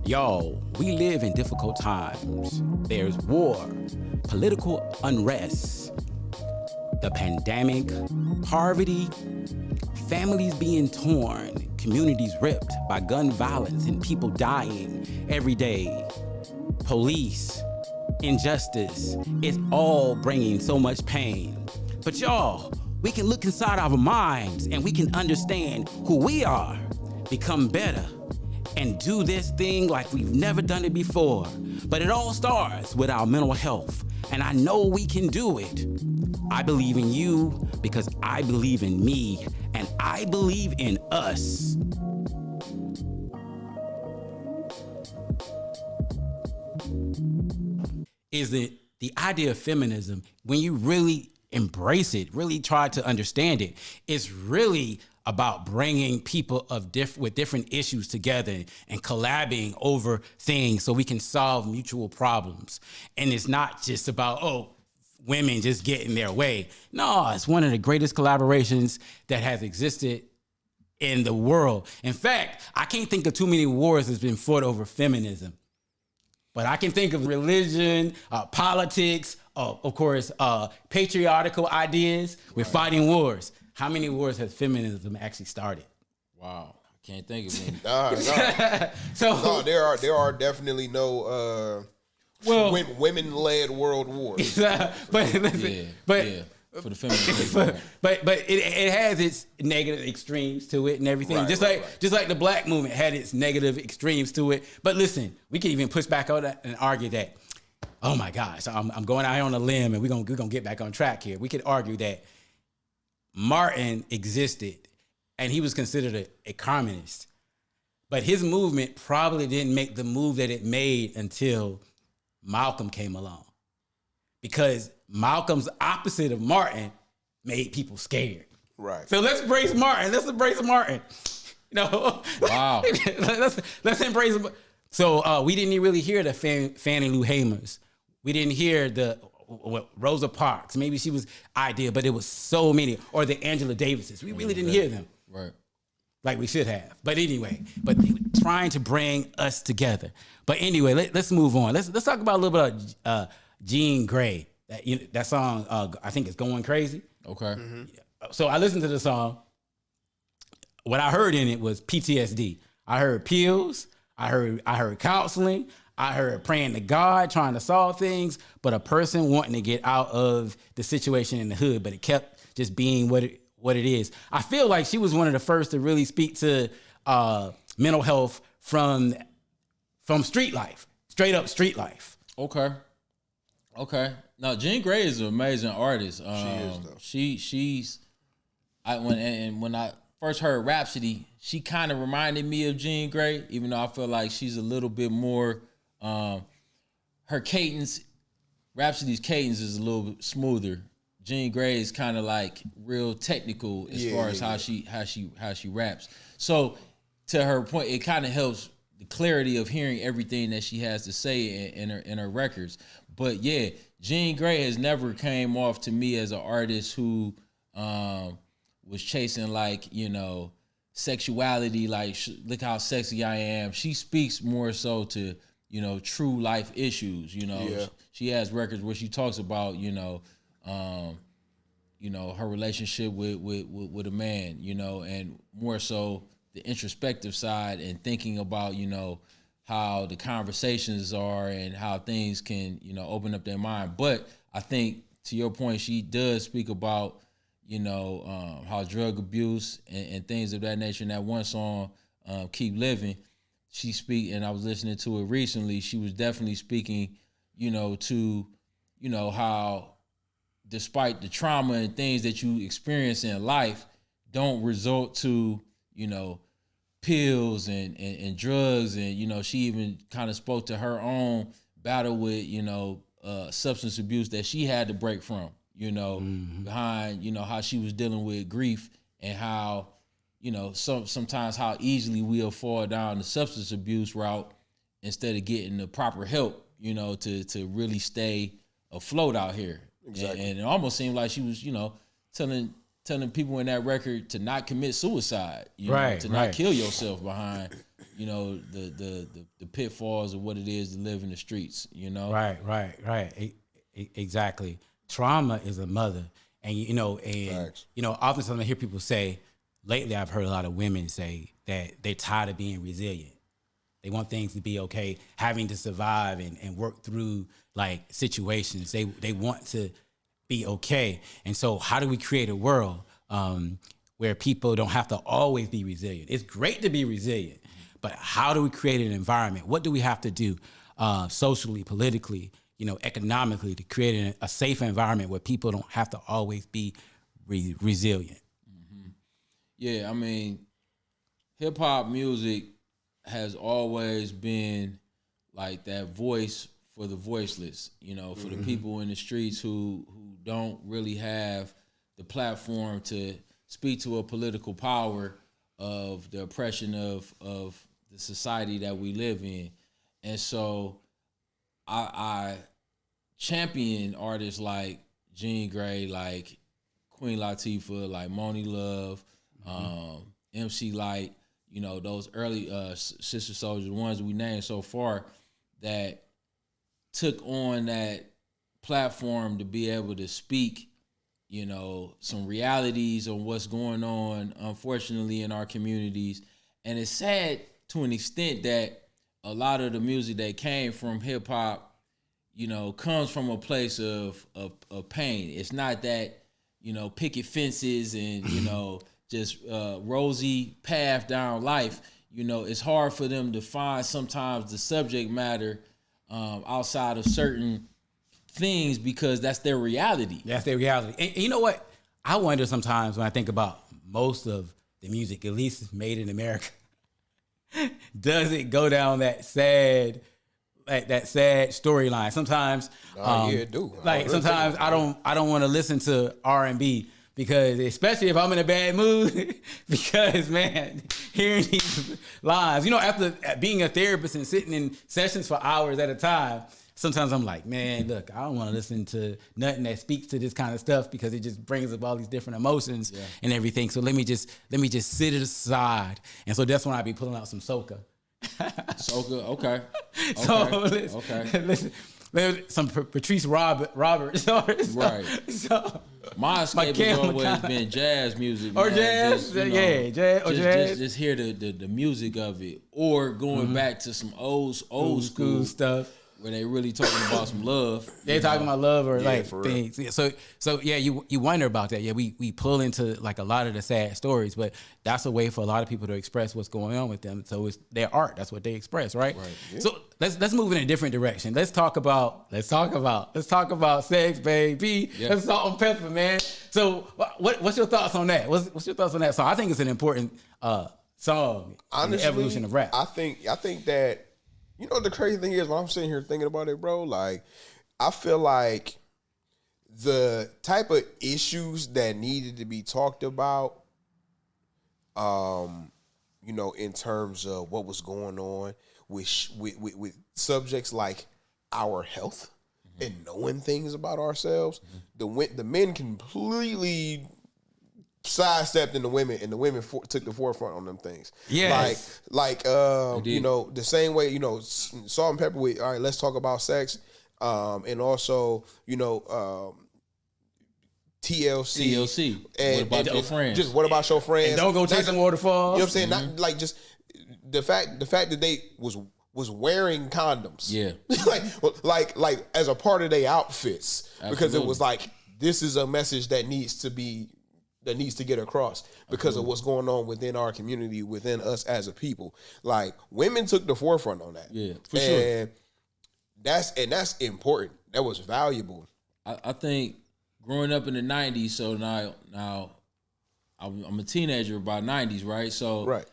Y'all, we live in difficult times. There's war, political unrest, the pandemic, poverty, families being torn, communities ripped by gun violence and people dying every day, police, injustice. It's all bringing so much pain. But y'all, we can look inside our minds and we can understand who we are, become better, and do this thing like we've never done it before. But it all starts with our mental health, and I know we can do it. I believe in you because I believe in me, and I believe in us. Is the idea of feminism, when you really embrace it, really try to understand it, it's really about bringing people with different issues together and collabing over things so we can solve mutual problems. And it's not just about, women just getting their way. No, it's one of the greatest collaborations that has existed in the world. In fact, I can't think of too many wars that's been fought over feminism. But I can think of religion, politics, of course, patriarchal ideas. We're fighting wars. How many wars has feminism actually started? Wow, I can't think of any. No, there are definitely no women-led world wars. But listen, for the feminist. but it has its negative extremes to it and everything. Right, just like the black movement had its negative extremes to it. But listen, we can even push back on that and argue that, oh my gosh, I'm going out here on a limb and we're gonna get back on track here. We could argue that Martin existed and he was considered a communist. But his movement probably didn't make the move that it made until Malcolm came along. Because Malcolm's opposite of Martin made people scared. Right. So let's embrace Martin. Let's embrace Martin. Wow. let's embrace him. So we didn't really hear the Fannie Lou Hamers. We didn't hear the Rosa Parks. Maybe she was ideal, but it was so many. Or the Angela Davises. We really didn't hear them. Right. Like we should have. But anyway, they were trying to bring us together. But anyway, let's move on. Let's talk about a little bit of Jean Grae. That song, I think, is Going Crazy. Okay. Mm-hmm. So I listened to the song. What I heard in it was PTSD. I heard pills. I heard counseling. I heard praying to God, trying to solve things, but a person wanting to get out of the situation in the hood, but it kept just being what it is. I feel like she was one of the first to really speak to mental health from street life, straight up street life. Okay. Now, Jean Grae is an amazing artist. She is, though. She's when I first heard Rhapsody, she kind of reminded me of Jean Grae, even though I feel like she's a little bit more. Her cadence, Rhapsody's cadence is a little bit smoother. Jean Grae is kind of like real technical as far as how she raps. So to her point, it kind of helps the clarity of hearing everything that she has to say in her records. But yeah, Jean Grae has never came off to me as an artist who was chasing sexuality, like look how sexy I am. She speaks more so to true life issues. She has records where she talks about her relationship with a man, and more so the introspective side and thinking about how the conversations are and how things can open up their mind. But I think to your point, she does speak about how drug abuse and things of that nature. In that one song, Keep Living, she speak, and I was listening to it recently, she was definitely speaking to how despite the trauma and things that you experience in life don't result to pills and drugs, and she even kind of spoke to her own battle with substance abuse that she had to break from behind how she was dealing with grief, and how sometimes how easily we'll fall down the substance abuse route instead of getting the proper help to really stay afloat out here. Exactly. And it almost seemed like she was telling telling people in that record to not commit suicide, you know, to not kill yourself behind, you know, the pitfalls of what it is to live in the streets, you know? Right. Exactly. Trauma is a mother. And, you know, oftentimes I hear people say, lately I've heard a lot of women say that they're tired of being resilient. They want things to be okay, having to survive and work through like situations. They want to be okay. And so how do we create a world where people don't have to always be resilient? It's great to be resilient, but how do we create an environment? What do we have to do socially, politically, you know, economically to create a safe environment where people don't have to always be resilient? Mm-hmm. Yeah, I mean, hip hop music has always been like that voice for the voiceless, you know, for the people in the streets who don't really have the platform to speak to a political power of the oppression of the society that we live in. And so I champion artists like Jean Grae, like Queen Latifah, like Monie Love, MC Lyte, you know, those early Sister Soldiers, the ones we named so far, that took on that platform to be able to speak, you know, some realities on what's going on, unfortunately, in our communities. And it's sad to an extent that a lot of the music that came from hip hop, you know, comes from a place of pain. It's not that, you know, picket fences and, you know, just rosy path down life. You know, it's hard for them to find sometimes the subject matter outside of certain things because that's their reality. That's their reality. And you know what? I wonder sometimes when I think about most of the music, at least made in America, does it go down that sad storyline? Sometimes, yeah, it do. Like sometimes I don't want to listen to R&B because, especially if I'm in a bad mood, because man, hearing these lines, you know, after being a therapist and sitting in sessions for hours at a time, sometimes I'm like, man, look, I don't want to listen to nothing that speaks to this kind of stuff because it just brings up all these different emotions and everything. So let me just sit it aside. And so that's when I be pulling out some soca. Soca, okay. Listen, some Patrice Roberts. Right. So my escape has always been jazz music. Or jazz, jazz. Just hear the music of it, or going back to some old school stuff. Where they really talking about some love. They talking about love or like things. Yeah, so yeah, you wonder about that. Yeah, we pull into like a lot of the sad stories, but that's a way for a lot of people to express what's going on with them. So it's their art. That's what they express, right? Yeah. So let's move in a different direction. Let's talk about Sex Baby. Yeah. Let's talk on Pepper, man. So what's your thoughts on that? What's your thoughts on that song? I think it's an important song. Honestly, in the evolution of rap. I think that. You know, the crazy thing is when I'm sitting here thinking about it, bro, like, I feel like the type of issues that needed to be talked about, you know, in terms of what was going on with subjects like our health and knowing things about ourselves, the men completely sidestepped in the women, and the women took the forefront on them things. Yeah, like you know, the same way, you know, Salt and Pepper. All right, let's talk about sex, and also, you know, TLC. And what about your friends? Just what about your friends? And don't go chasing waterfalls. You know what I'm saying? Not like just the fact that they was wearing condoms. Yeah, like as a part of their outfits. Absolutely. Because it was like, this is a message that needs to get across because of what's going on within our community, within us as a people. Like, women took the forefront on that. Yeah, for sure. That's important. That was valuable. I think growing up in the 90s, so now I'm a teenager by 90s, right? So right.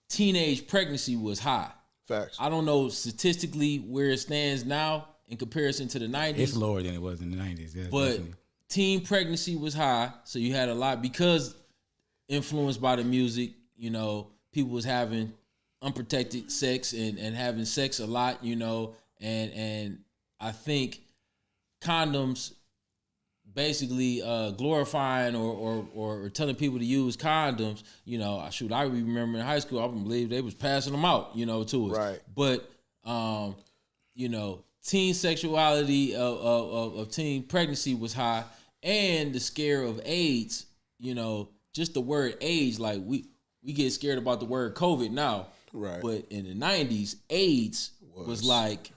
Teenage pregnancy was high. Facts. I don't know statistically where it stands now in comparison to the 90s. It's lower than it was in the 90s. Yeah, but definitely. Teen pregnancy was high, so you had a lot, because influenced by the music, you know, people was having unprotected sex and having sex a lot, you know, and I think condoms basically glorifying or telling people to use condoms, you know, shoot, I remember in high school, I believe they was passing them out, you know, to us. Right. But you know, teen sexuality of teen pregnancy was high, and the scare of AIDS, you know, just the word AIDS, like we get scared about the word COVID now. Right. But in the 90s, AIDS was like,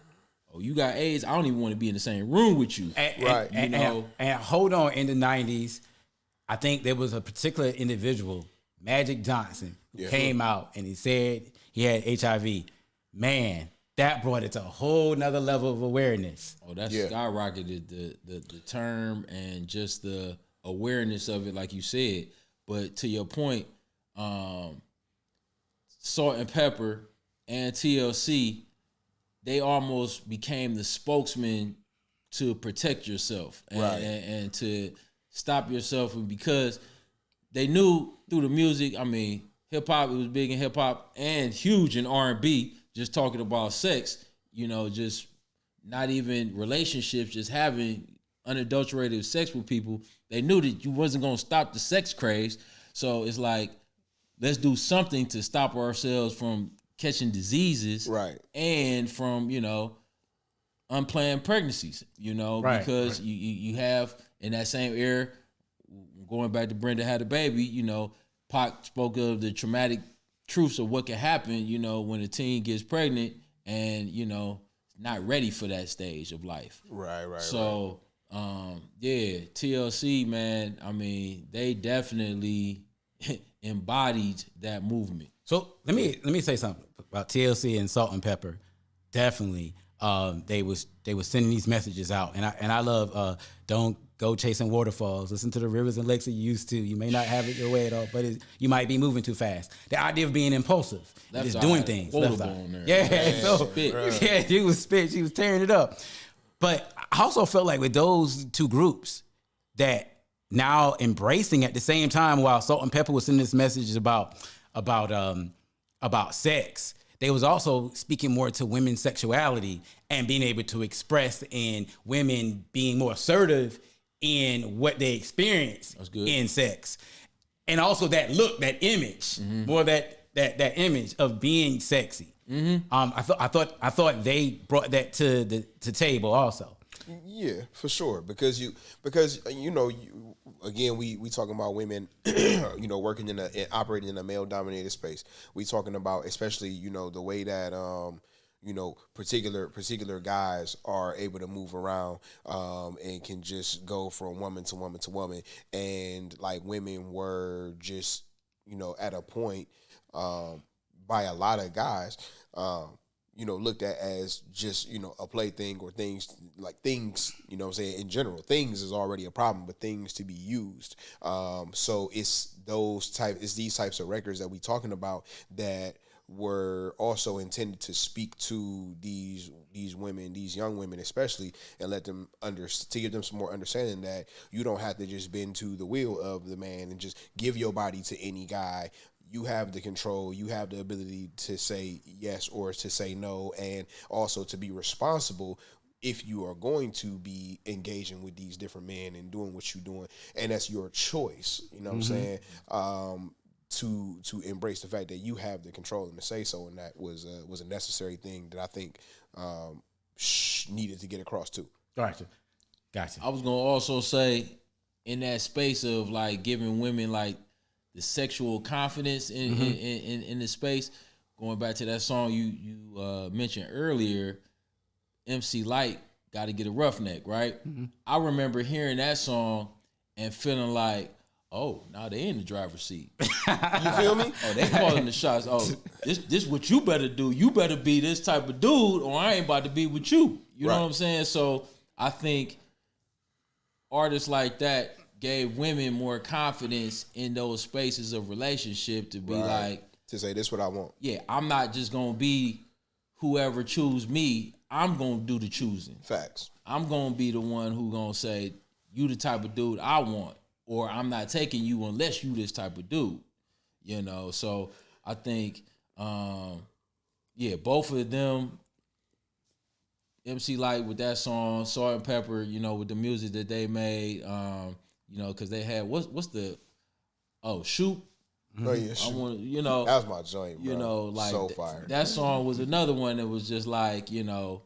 oh, you got AIDS, I don't even want to be in the same room with you. Right. And hold on, in the 90s, I think there was a particular individual, Magic Johnson, who came out and he said he had HIV. Man, that brought it to a whole nother level of awareness. Oh, that skyrocketed the term and just the awareness of it, like you said. But to your point, Salt and Pepper and TLC, they almost became the spokesman to protect yourself and to stop yourself, because they knew through the music. I mean, hip hop, it was big in hip hop and huge in R&B. Just talking about sex, you know, just not even relationships, just having unadulterated sex with people. They knew that you wasn't gonna stop the sex craze, so it's like, let's do something to stop ourselves from catching diseases, Right. and from, you know, unplanned pregnancies, you know, because you have in that same era, going back to Brenda Had a Baby, you know, Pac spoke of the traumatic truths of what can happen, you know, when a teen gets pregnant and, you know, not ready for that stage of life. Right. So, yeah, TLC, man, I mean, they definitely embodied that movement. So let me say something about TLC and Salt and Pepper. Definitely, they was sending these messages out, and I love don't go chasing waterfalls. Listen to the rivers and lakes that you used to. You may not have it your way at all, but you might be moving too fast. The idea of being impulsive, just doing things. Left eye. Yeah, so yeah, she was tearing it up. But I also felt like with those two groups that now embracing at the same time, while Salt and Pepper was sending this message about sex, they was also speaking more to women's sexuality and being able to express, and women being more assertive in what they experience in sex. And also that look, that image, more that image of being sexy. I thought they brought that to the table also. Yeah, for sure. Because you know, again, we talking about women, you know, working operating in a male dominated space. We talking about, especially, you know, the way that you know, particular guys are able to move around and can just go from woman to woman to woman, and like women were just, you know, at a point by a lot of guys, you know, looked at as just, you know, a plaything, or things, you know what I'm saying, in general. Things is already a problem, but things to be used. So it's these types of records that we talking about that were also intended to speak to these women, these young women especially, and let them to give them some more understanding that you don't have to just bend to the will of the man and just give your body to any guy. You have the control, you have the ability to say yes or to say no, and also to be responsible if you are going to be engaging with these different men and doing what you're doing. And that's your choice, you know what I'm saying? To embrace the fact that you have the control and the say so, and that was a necessary thing that I think needed to get across too. Gotcha. I was gonna also say, in that space of like giving women like the sexual confidence in the space, going back to that song you mentioned earlier, MC Lyte, Gotta Get a Roughneck, right? I remember hearing that song and feeling like, oh, now they in the driver's seat. You feel me? Oh, they calling the shots. Oh, this what you better do. You better be this type of dude, or I ain't about to be with you. You know what I'm saying? So I think artists like that gave women more confidence in those spaces of relationship to be like, to say, this what I want. Yeah, I'm not just gonna be whoever choose me. I'm gonna do the choosing. Facts. I'm gonna be the one who gonna say, you the type of dude I want, or I'm not taking you unless you this type of dude. You know, so I think both of them MC Light with that song, Salt and Pepper, you know, with the music that they made, you know, because they had what's the Shoot. Oh yeah, I shoot. want you know That was my joint, bro. you know like so fire. that song was another one that was just like you know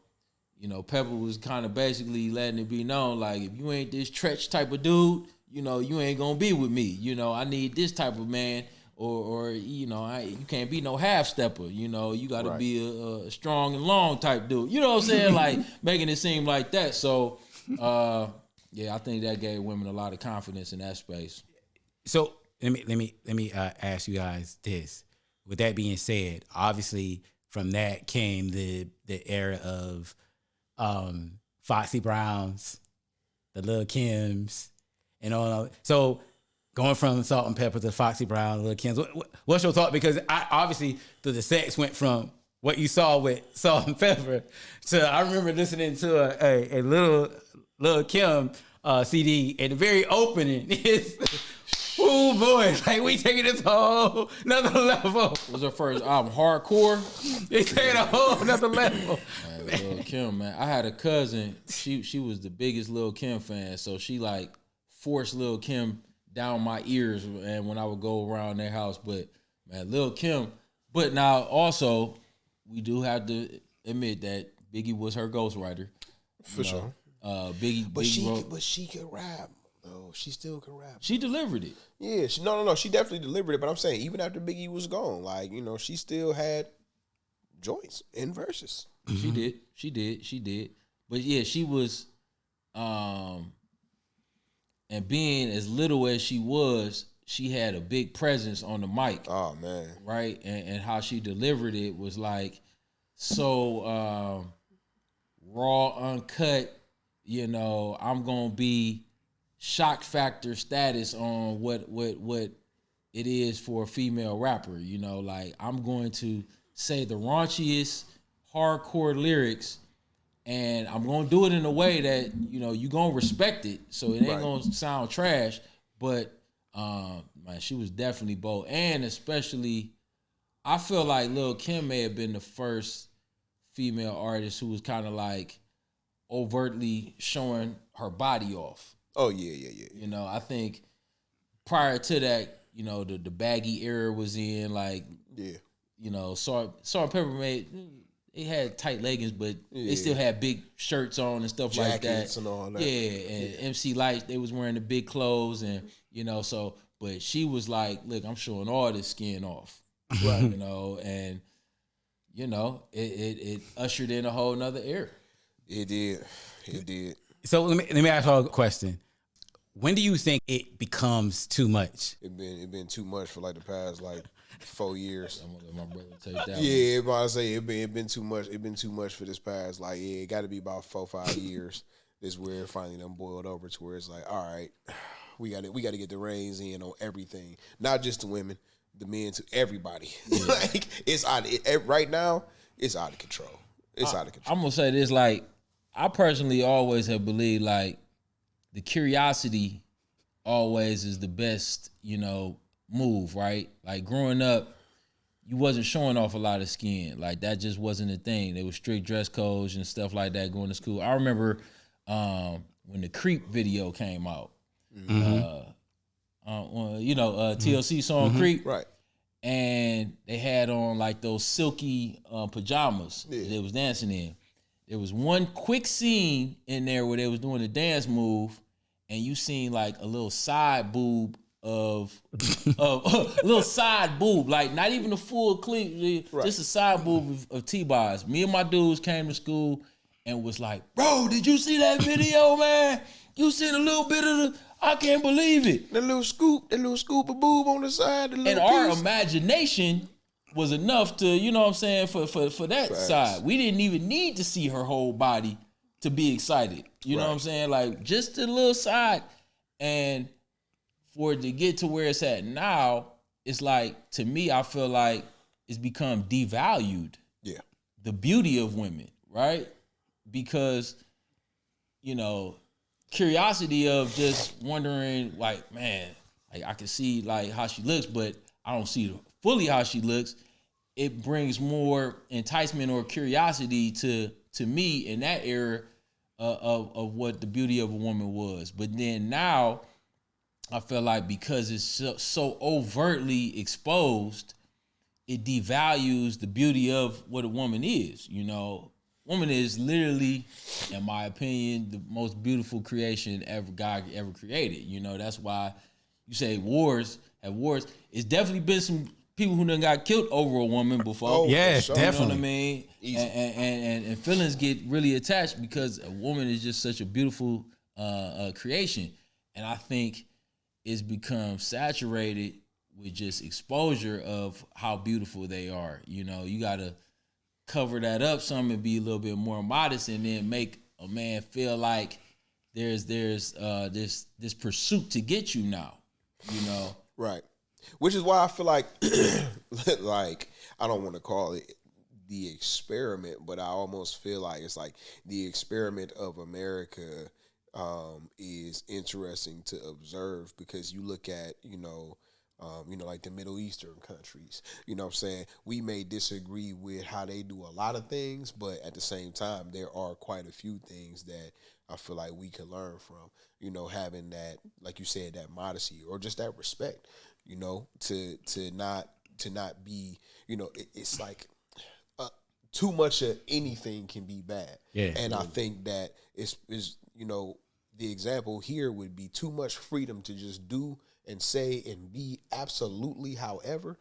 Pepper was kind of basically letting it be known like if you ain't this Tretch type of dude, you know you ain't gonna be with me. You know I need this type of man. Or you know, you can't be no half stepper. You know, you got to be a strong and long type dude. You know what I'm saying? Like making it seem like that. So, yeah, I think that gave women a lot of confidence in that space. So let me ask you guys this. With that being said, obviously from that came the era of Foxy Browns, the Lil' Kims, and all. So going from Salt and Pepper to Foxy Brown, Lil' Kims, what's your thought? Because I obviously the sex went from what you saw with Salt and Pepper to I remember listening to a Lil' Kim CD, and the very opening is, oh boy, like we taking this whole another level. It was her first album, Hardcore. They taking a whole another level. Man, Lil' Kim, man. I had a cousin. She was the biggest Lil' Kim fan, so she like forced Lil' Kim down my ears, and when I would go around their house. But man, Lil' Kim. But now also, we do have to admit that Biggie was her ghostwriter. For sure. Biggie wrote, but she could rap. though. She still could rap. She delivered it. Yeah, no. She definitely delivered it. But I'm saying, even after Biggie was gone, like, she still had joints in verses. Mm-hmm. She did. But yeah, she was, and being as little as she was, she had a big presence on the mic. Oh man, right? And how she delivered it was like so raw, uncut. I'm gonna be shock factor status on what it is for a female rapper. Like I'm going to say the raunchiest, hardcore lyrics, and I'm gonna do it in a way that you gonna respect it, so it ain't gonna sound trash. But man, she was definitely bold, and especially, I feel like Lil' Kim may have been the first female artist who was kind of like overtly showing her body off. Oh yeah. I think prior to that, the baggy era was in, like, Salt and Pepper they had tight leggings, but they still had big shirts on and stuff like that. Jackets and all that. Yeah, and MC Light, they was wearing the big clothes, and but she was like, look, I'm showing all this skin off. Right. And it ushered in a whole nother era. It did. So let me ask you a question. When do you think it becomes too much? It been too much for like the past 4 years. I'm gonna let my brother take that. Yeah, I'm about to say it been too much. It been too much for this past it got to be about 4-5 years. This where it finally done boiled over to where it's like, all right, we got to get the reins in on everything, not just the women, the men, to everybody. Yeah. It's out. Right now, it's out of control. It's out of control. I'm gonna say this, I personally always have believed the curiosity always is the best, move, right? Like growing up, you wasn't showing off a lot of skin. Like that just wasn't a thing. There was strict dress codes and stuff like that going to school. I remember when the Creep video came out. Mm-hmm. TLC song Creep. Right. And they had on those silky pajamas that they was dancing in. There was one quick scene in there where they was doing a dance move, and you seen a little side boob of a little side boob, not even a full clean, just a side boob of T-Boz. Me and my dudes came to school and was like, bro, did you see that video, man? You seen a little bit of the, I can't believe it. That little scoop of boob on the side. And our imagination was enough to, for that side. We didn't even need to see her whole body to be excited. You know what I'm saying? Just a little side. And for it to get to where it's at now, it's to me, I feel like it's become devalued. Yeah. The beauty of women, right? Because, curiosity of just wondering, man, I can see how she looks, but I don't see fully how she looks. It brings more enticement or curiosity to to me in that era of what the beauty of a woman was. But then now, I feel like because it's so overtly exposed, it devalues the beauty of what a woman is. You know, woman is literally, in my opinion, the most beautiful creation God ever created. You know, that's why you say wars. It's definitely been some people who done got killed over a woman before. Oh, yes, sure. definitely. You know what I mean? And feelings get really attached because a woman is just such a beautiful creation. And I think it's become saturated with just exposure of how beautiful they are. You know, you got to cover that up some and be a little bit more modest, and then make a man feel like there's this pursuit to get you now, you know? Right. Which is why I feel like, like, I don't want to call it the experiment, but I almost feel like it's like the experiment of America is interesting to observe, because you look at, like the Middle Eastern countries, you know what I'm saying? We may disagree with how they do a lot of things, but at the same time, there are quite a few things that I feel like we can learn from, having that, like you said, that modesty or just that respect, to not be, it's like too much of anything can be bad. Yeah. And I think that is the example here would be too much freedom to just do and say and be absolutely however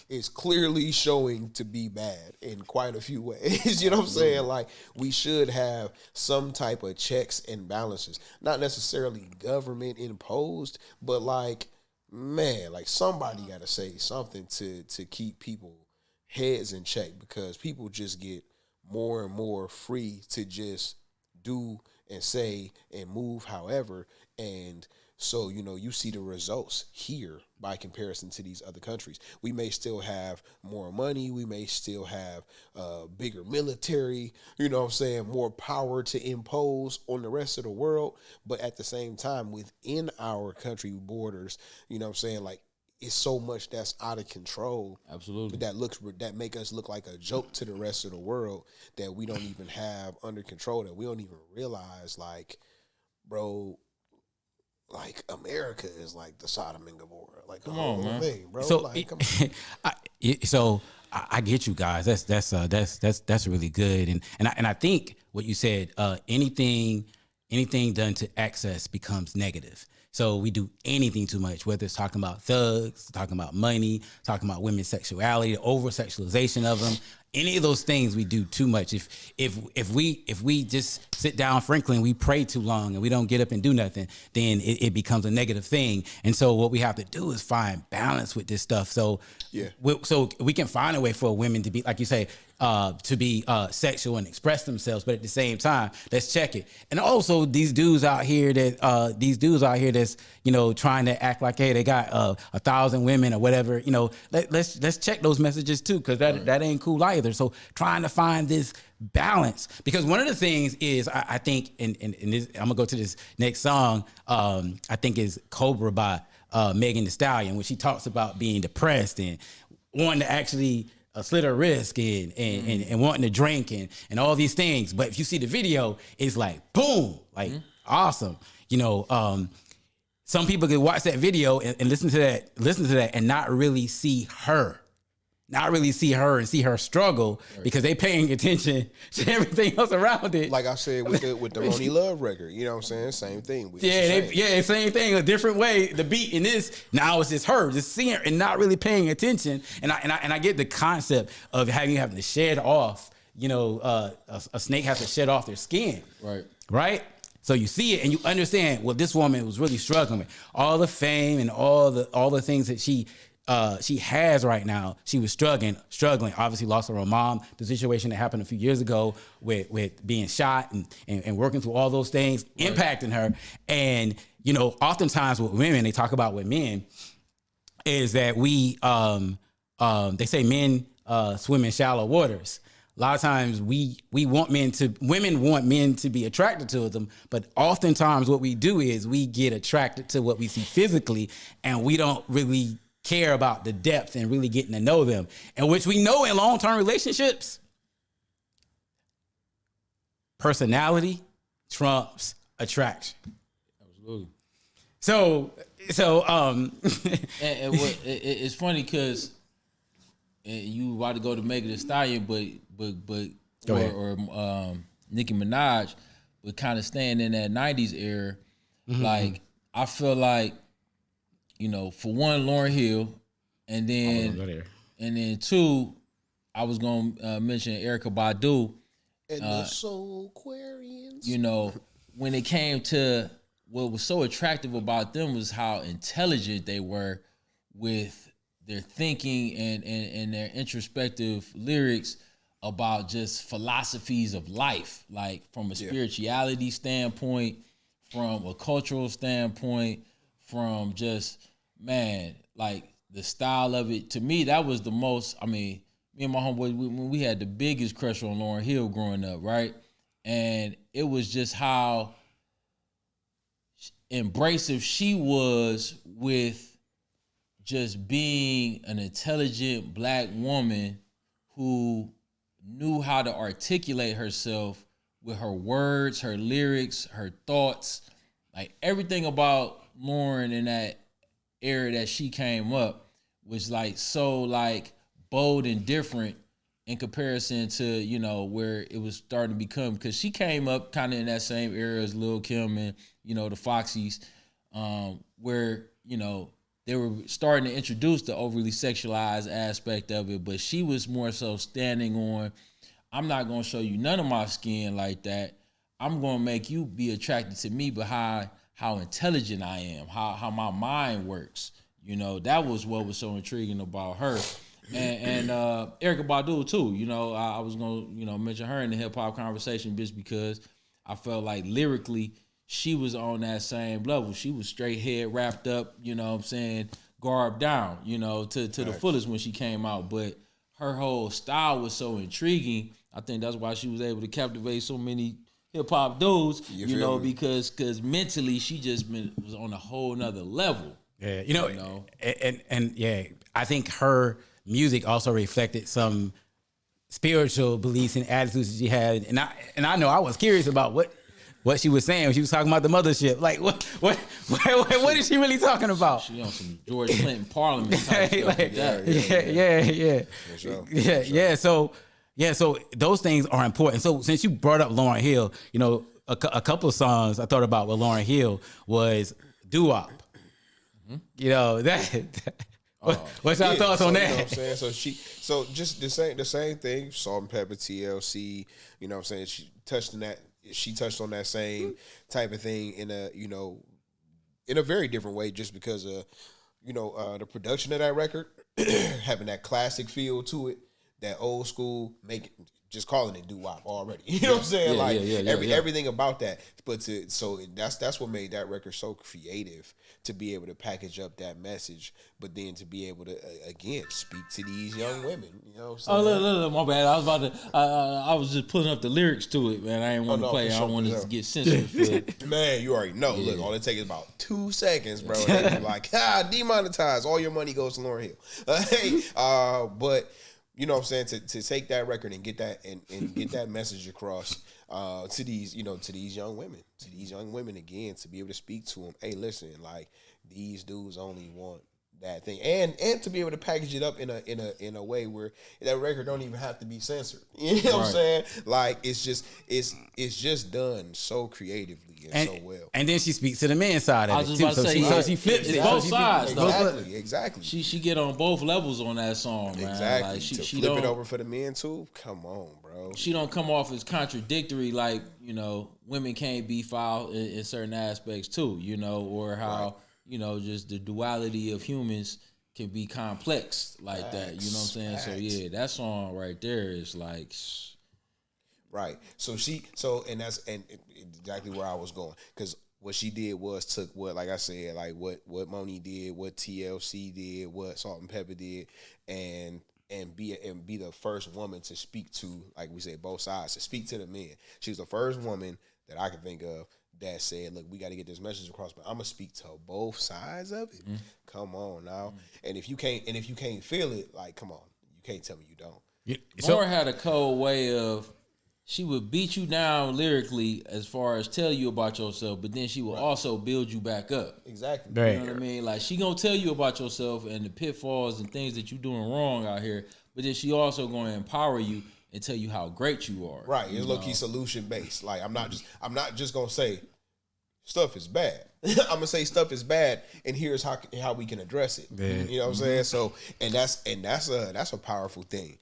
is clearly showing to be bad in quite a few ways. You know what I'm saying? Like, we should have some type of checks and balances, not necessarily government imposed, but like, man, like somebody got to say something to keep people heads in check, because people just get more and more free to just do and say and move however. And so, you see the results here by comparison to these other countries. We may still have more money. We may still have bigger military, more power to impose on the rest of the world. But at the same time, within our country borders, like, it's so much that's out of control. Absolutely. That make us look like a joke to the rest of the world, that we don't even have under control, that we don't even realize, like, bro, like, America is like the Sodom and Gomorrah, like, come on, man. thing, bro. So, like, come on. I get you guys. That's really good. And I think what you said, anything done to excess becomes negative. So we do anything too much, whether it's talking about thugs, talking about money, talking about women's sexuality, the over sexualization of them. Any of those things we do too much. If we just sit down, frankly, and we pray too long and we don't get up and do nothing, then it becomes a negative thing. And so what we have to do is find balance with this stuff. So so we can find a way for women to be, like you say, to be sexual and express themselves, but at the same time, let's check it. And also these dudes out here that's trying to act like, hey, they got 1,000 women or whatever. Let's check those messages too, because that ain't cool either. So trying to find this balance, because one of the things is I think, and this, I'm gonna go to this next song. I think is Cobra by Megan Thee Stallion, when she talks about being depressed and wanting to actually slit her wrist and wanting to drink and all these things. But if you see the video, it's like boom, like awesome. Some people can watch that video and listen to that and not really see her. And see her struggle, because they paying attention to everything else around it. Like I said with the Ronnie Love record, you know what I'm saying? Same thing. Same thing, a different way. The beat in this, now it's just her, just seeing her and not really paying attention. And I get the concept of having to shed off, a snake has to shed off their skin. Right? So you see it and you understand, well, this woman was really struggling with all the fame and all the things that she has right now. She was struggling, obviously lost her own mom, the situation that happened a few years ago with being shot and working through all those things, impacting her. And, oftentimes with women, they talk about with men, is that they say men swim in shallow waters. A lot of times women want men to be attracted to them, but oftentimes what we do is we get attracted to what we see physically, and we don't really care about the depth and really getting to know them. And which we know in long-term relationships, personality trumps attraction. Absolutely. So And it's funny because you about to go to Megan Thee Stallion, or Nicki Minaj, but kind of staying in that 90s era. Like, I feel like, you know, for one, Lauryn Hill, and then two, I was gonna mention Erykah Badu. And the Soul Aquarians. You know, when it came to what was so attractive about them was how intelligent they were with their thinking and their introspective lyrics about just philosophies of life, like from a spirituality standpoint, from a cultural standpoint, from just, man, like the style of it. To me, that was the most, I mean, me and my homeboy, when we had the biggest crush on Lauryn Hill growing up, right? And it was just how embracive she was with just being an intelligent Black woman who knew how to articulate herself with her words, her lyrics, her thoughts. Like, everything about Lauryn in that era that she came up was like so like bold and different in comparison to, you know, where it was starting to become, because she came up kind of in that same era as Lil' Kim and, you know, the Foxies, where, you know, they were starting to introduce the overly sexualized aspect of it, but she was more so standing on, I'm not going to show you none of my skin like that. I'm going to make you be attracted to me, but how intelligent I am, how my mind works. You know, that was what was so intriguing about her. And Erykah Badu too. You know, I was gonna, you know, mention her in the hip hop conversation just because I felt like lyrically she was on that same level. She was straight head wrapped up, you know what I'm saying, garbed down, you know, to the fullest when she came out. But her whole style was so intriguing. I think that's why she was able to captivate so many hip hop dudes, you know, because mentally she just was on a whole nother level. Yeah, you know? And yeah, I think her music also reflected some spiritual beliefs and attitudes that she had, and I know I was curious about what she was saying when she was talking about the mothership. Like, what is she really talking about? She on some George Clinton Parliament type stuff like that. Yeah. So those things are important. So since you brought up Lauryn Hill, you know, a couple of songs I thought about with Lauryn Hill was Doo-Wop. You know what's your thoughts on that? You know what I'm saying? So just the same thing. Salt and Pepper, TLC. You know what I'm saying? She touched on that same type of thing in a very different way, just because of the production of that record having that classic feel to it, that old school just calling it doo-wop already. You know what I'm saying? Everything about that. But that's what made that record so creative, to be able to package up that message, but then to be able to again speak to these young women. You know what I'm saying? Look, my bad. I was about to. I was just putting up the lyrics to it, man. I didn't want to play. I don't want to get censored for it. Man, you already know. Yeah. Look, all it takes is about 2 seconds, bro. They be like, demonetized. All your money goes to Lauryn Hill. But you know what I'm saying, to take that record and get that and get that message across to these young women again, to be able to speak to them. Hey, listen, like, these dudes only want that thing, and to be able to package it up in a way where that record don't even have to be censored. You know what I'm saying? Like, it's just done so creatively and so well. And then she speaks to the men's side of it too. So she flips it. Both sides. Exactly. She get on both levels on that song, man. Exactly. Like, she flip it over for the men too. Come on, bro. She don't come off as contradictory, like, you know, women can't be foul in certain aspects too, you know, or how you know, just the duality of humans can be complex like that. You know what I'm saying? So yeah, that song right there is like, right. So that's exactly where I was going, because what she did was took what, like I said, like what Moni did, what TLC did, what Salt and Pepper did, and be the first woman to speak to, like we said, both sides, to speak to the men. She was the first woman that I can think of that said, look, we got to get this message across, but I'm gonna speak to both sides of it. Come on now. And if you can't feel it, like, come on, you can't tell me you don't. Lauryn had a cold way of she would beat you down lyrically as far as tell you about yourself, but then she will also build you back up. Exactly. Right. You know what I mean? Like, she gonna tell you about yourself and the pitfalls and things that you doing wrong out here, but then she also gonna empower you and tell you how great you are. Right. It's low-key solution based. Like, I'm not just gonna say stuff is bad. I'm gonna say stuff is bad, and here's how we can address it. Yeah. You know what I'm saying? So, and that's a powerful thing.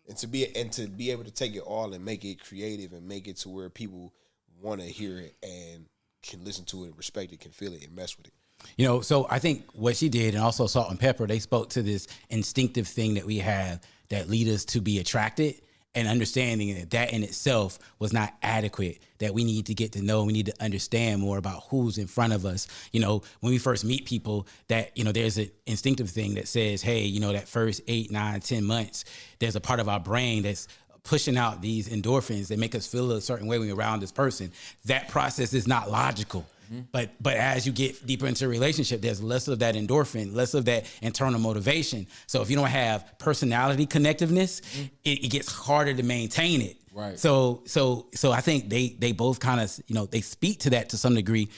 And to be able to take it all and make it creative and make it to where people want to hear it and can listen to it, respect it, can feel it, and mess with it. You know, so I think what she did, and also Salt and Pepper, they spoke to this instinctive thing that we have that lead us to be attracted, and understanding that that in itself was not adequate, that we need to get to know, we need to understand more about who's in front of us. You know, when we first meet people, that, you know, there's an instinctive thing that says, hey, you know, that first 8, 9, 10 months, there's a part of our brain that's pushing out these endorphins that make us feel a certain way when we're around this person. That process is not logical. But as you get deeper into a relationship, there's less of that endorphin, less of that internal motivation. So if you don't have personality connectiveness, it gets harder to maintain it. Right. So I think they both kind of, you know, they speak to that to some degree.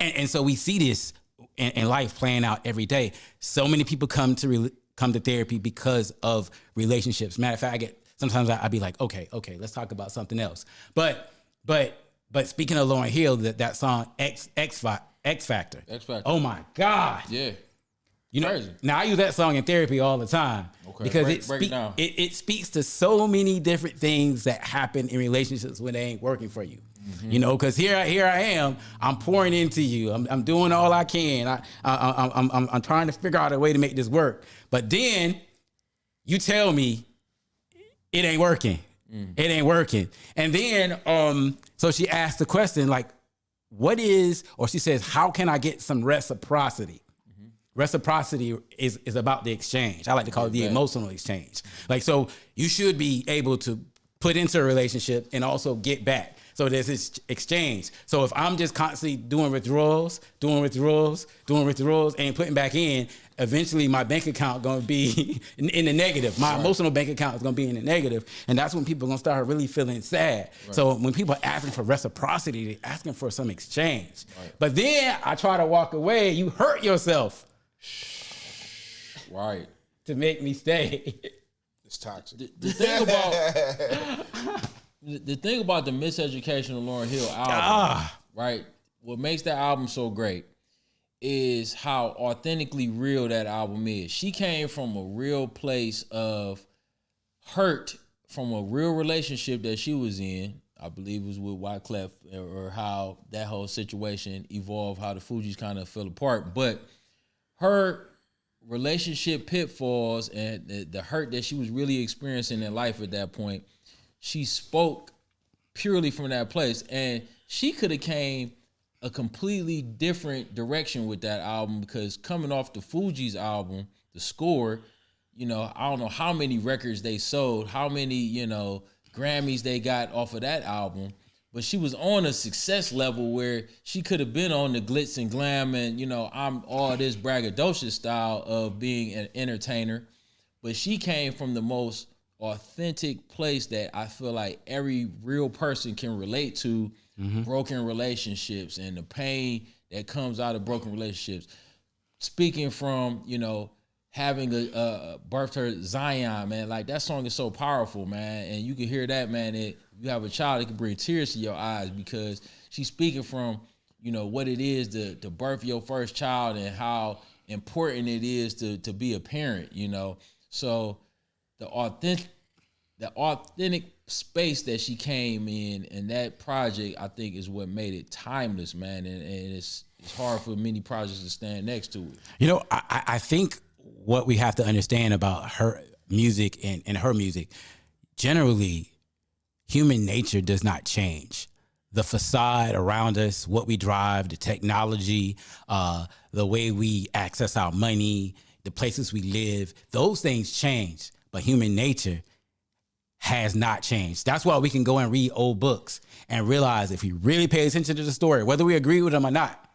And so we see this in life playing out every day. So many people come to therapy because of relationships. Matter of fact, sometimes I'd be like, okay, let's talk about something else. But speaking of Lauryn Hill, that song X Factor. Oh my God. Yeah. You know, Crazy. now I use that song in therapy all the time because it speaks to so many different things that happen in relationships when they ain't working for you. Mm-hmm. You know, because here I am, I'm pouring into you. I'm doing all I can. I'm trying to figure out a way to make this work. But then you tell me it ain't working. It ain't working. And then, so she asked the question, like, what is, or she says, how can I get some reciprocity? Reciprocity is about the exchange. I like to call it the emotional exchange. Like, so you should be able to put into a relationship and also get back. So there's this exchange. So if I'm just constantly doing withdrawals, and putting back in, eventually my bank account going to be in the negative. My emotional bank account is going to be in the negative. And that's when people are going to start really feeling sad. Right. So when people are asking for reciprocity, they're asking for some exchange. Right. But then I try to walk away. You hurt yourself. Right. To make me stay. It's toxic. The thing about... The thing about the Miseducation of Lauryn Hill album, right? What makes that album so great is how authentically real that album is. She came from a real place of hurt from a real relationship that she was in. I believe it was with Wyclef, or how that whole situation evolved, how the Fugees kind of fell apart. But her relationship pitfalls and the hurt that she was really experiencing in life at that point, she spoke purely from that place, and she could have came a completely different direction with that album, because coming off the Fugees album, The Score, you know, I don't know how many records they sold, how many, you know, Grammys they got off of that album, but she was on a success level where she could have been on the glitz and glam and, you know, I'm all this braggadocious style of being an entertainer, but she came from the most authentic place that I feel like every real person can relate to. Broken relationships and the pain that comes out of broken relationships. Speaking from, you know, having a birthed her Zion, man, like that song is so powerful, man. And you can hear that, man. You have a child, it can bring tears to your eyes, because she's speaking from, you know, what it is to birth your first child and how important it is to be a parent, you know. So the authentic space that she came in, and that project, I think, is what made it timeless, man. And it's hard for many projects to stand next to it. You know, I think what we have to understand about her music and her music, generally, human nature does not change. The facade around us, what we drive, the technology, the way we access our money, the places we live, those things change. But human nature has not changed. That's why we can go and read old books and realize, if you really pay attention to the story, whether we agree with them or not,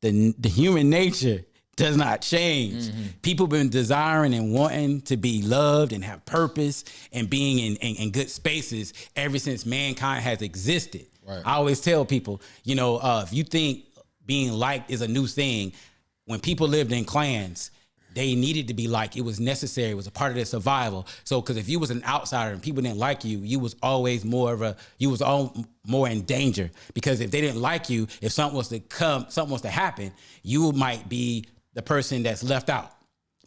the human nature does not change. People been desiring and wanting to be loved and have purpose and being in good spaces ever since mankind has existed. Right. I always tell people, if you think being liked is a new thing, when people lived in clans, they needed to be liked. It was necessary. It was a part of their survival. So, because if you was an outsider and people didn't like you, you was always more in danger. Because if they didn't like you, if something was to happen, you might be the person that's left out.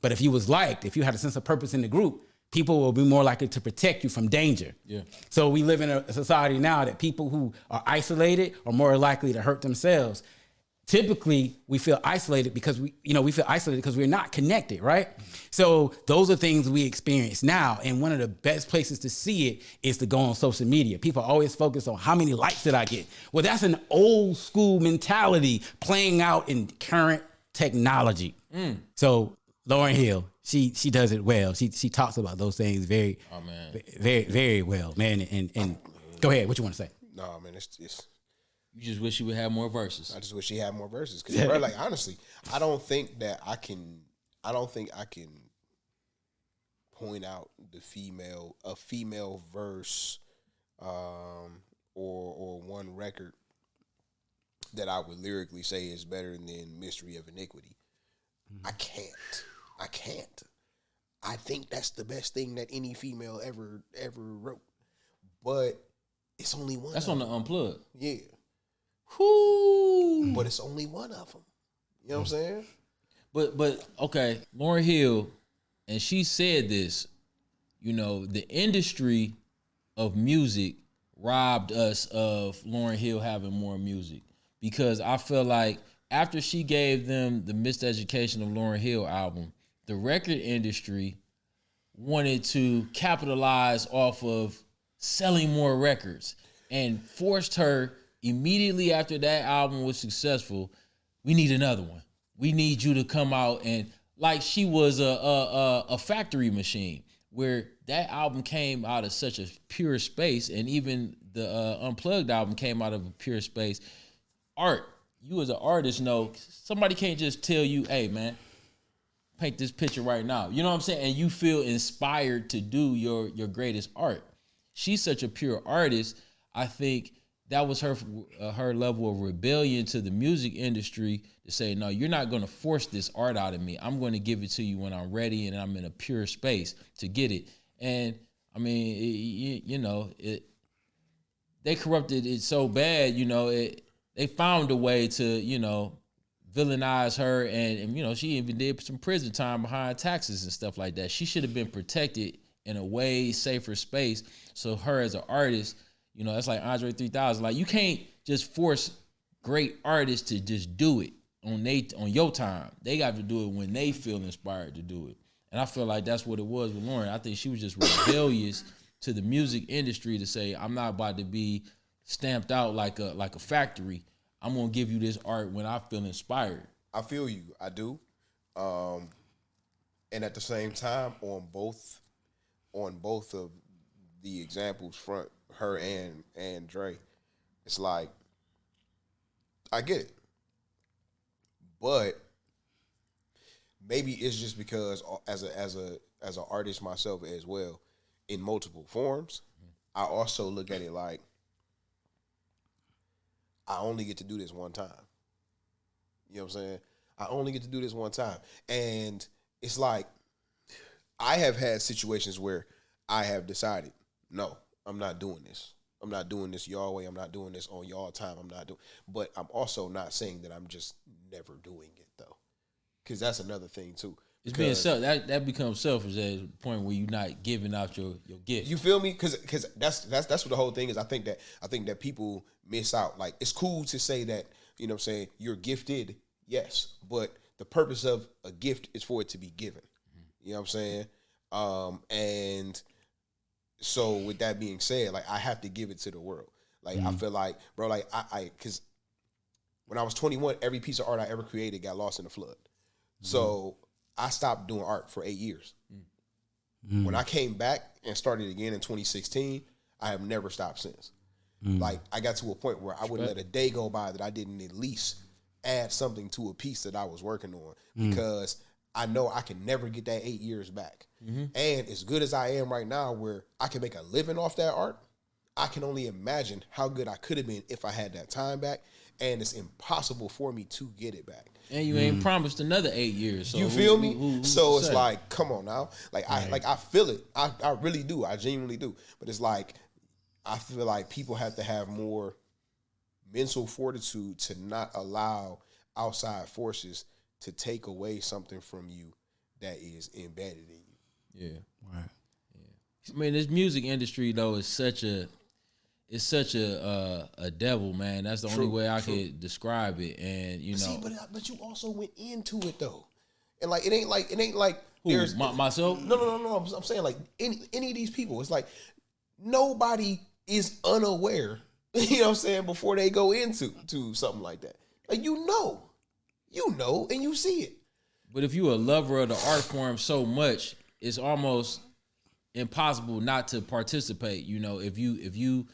But if you was liked, if you had a sense of purpose in the group, people will be more likely to protect you from danger. Yeah. So we live in a society now that people who are isolated are more likely to hurt themselves. Typically, we feel isolated because we're not connected, right? So those are things we experience now. And one of the best places to see it is to go on social media. People always focus on how many likes did I get? Well, that's an old school mentality playing out in current technology. So Lauryn Hill, she does it well. She talks about those things very, very well, man. And go ahead, what you want to say? No, man, it's. You just wish you would have more verses. I just wish she had more verses. Because, bro, like, honestly, I don't think I can point out a female verse, or one record that I would lyrically say is better than Mystery of Iniquity. I can't. I think that's the best thing that any female ever wrote. But it's only one. That's on the Unplugged. Yeah. Whoo! But it's only one of them. You know what I'm saying? But okay, Lauryn Hill, and she said this, the industry of music robbed us of Lauryn Hill having more music, because I feel like after she gave them the Miseducation of Lauryn Hill album, the record industry wanted to capitalize off of selling more records and forced her immediately after that album was successful. We need another one. We need you to come out, and like she was a factory machine, where that album came out of such a pure space, and even the Unplugged album came out of a pure space. Art, you as an artist know somebody can't just tell you, hey man, paint this picture right now. You know what I'm saying? And you feel inspired to do your greatest art. She's such a pure artist. I think that was her level of rebellion to the music industry to say, no, you're not going to force this art out of me. I'm going to give it to you when I'm ready and I'm in a pure space to get it. And I mean, they corrupted it so bad, they found a way to, villainize her. And she even did some prison time behind taxes and stuff like that. She should have been protected in a way safer space. So her as an artist, that's like Andre 3000. Like, you can't just force great artists to just do it on your time. They got to do it when they feel inspired to do it. And I feel like that's what it was with Lauryn. I think she was just rebellious to the music industry to say, I'm not about to be stamped out like a factory. I'm gonna give you this art when I feel inspired. I feel you. I do. And at the same time, on both of the examples, front her and Dre, it's like, I get it, but maybe it's just because as an artist myself as well, in multiple forms, I also look at it like I only get to do this one time. You know what I'm saying? I only get to do this one time, and it's like I have had situations where I have decided, no, I'm not doing this. I'm not doing this y'all way. I'm not doing this on y'all time. But I'm also not saying that I'm just never doing it though, because that's another thing too. It's being that becomes selfish at the point where you're not giving out your gift. You feel me? Because that's what the whole thing is. I think that people miss out. Like, it's cool to say that, you know what I'm saying, you're gifted, yes, but the purpose of a gift is for it to be given. You know what I'm saying? And so with that being said, like, I have to give it to the world. Like, I feel like, bro, like because when I was 21, every piece of art I ever created got lost in the flood. So I stopped doing art for 8 years. When I came back and started again in 2016, I have never stopped since. Like, I got to a point where I wouldn't let a day go by that I didn't at least add something to a piece that I was working on because I know I can never get that 8 years back. And as good as I am right now, where I can make a living off that art, I can only imagine how good I could have been if I had that time back. And it's impossible for me to get it back. And you ain't promised another 8 years. So You feel me? who So it's say? like, come on now. I feel it. I really do. I genuinely do. But it's like, I feel like people have to have more mental fortitude to not allow outside forces to take away something from you that is embedded in you. Yeah. Right. I mean, this music industry though is such a devil, man. That's the only way I could describe it. And you know, See, but you also went into it though, and like it ain't like who, there's myself. No. I'm saying like any of these people, it's like nobody is unaware. You know what I'm saying? Before they go into something like that, like you know, and you see it. But if you a lover of the art form so much, it's almost impossible not to participate. You know, if you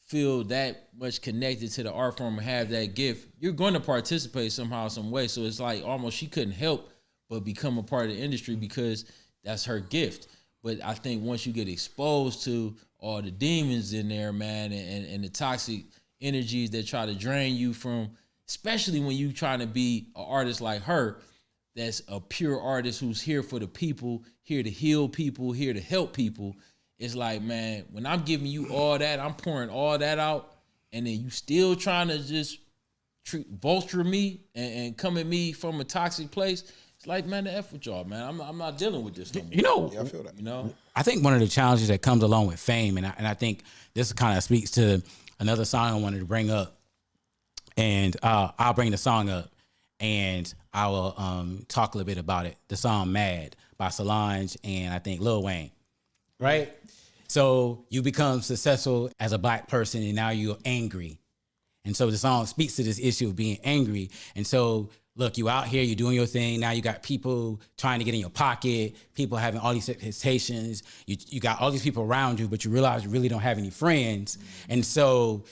feel that much connected to the art form and have that gift, you're going to participate somehow, some way. So it's like almost she couldn't help but become a part of the industry because that's her gift. But I think once you get exposed to all the demons in there, man, and the toxic energies that try to drain you from, especially when you trying to be an artist like her, that's a pure artist who's here for the people, here to heal people, here to help people. It's like, man, when I'm giving you all that, I'm pouring all that out, and then you still trying to just bolster me and come at me from a toxic place. It's like, man, the F with y'all, man. I'm not dealing with this no more. You know, Yeah, I feel that. You know? I think one of the challenges that comes along with fame, and I think this kind of speaks to another song I wanted to bring up, and I'll bring the song up, and I will talk a little bit about it. The song "Mad" by Solange and I think Lil Wayne, right? So you become successful as a black person, and now you're angry, and so the song speaks to this issue of being angry, and so. Look, you out here, you're doing your thing. Now you got people trying to get in your pocket, people having all these expectations. You got all these people around you, but you realize you really don't have any friends. And so,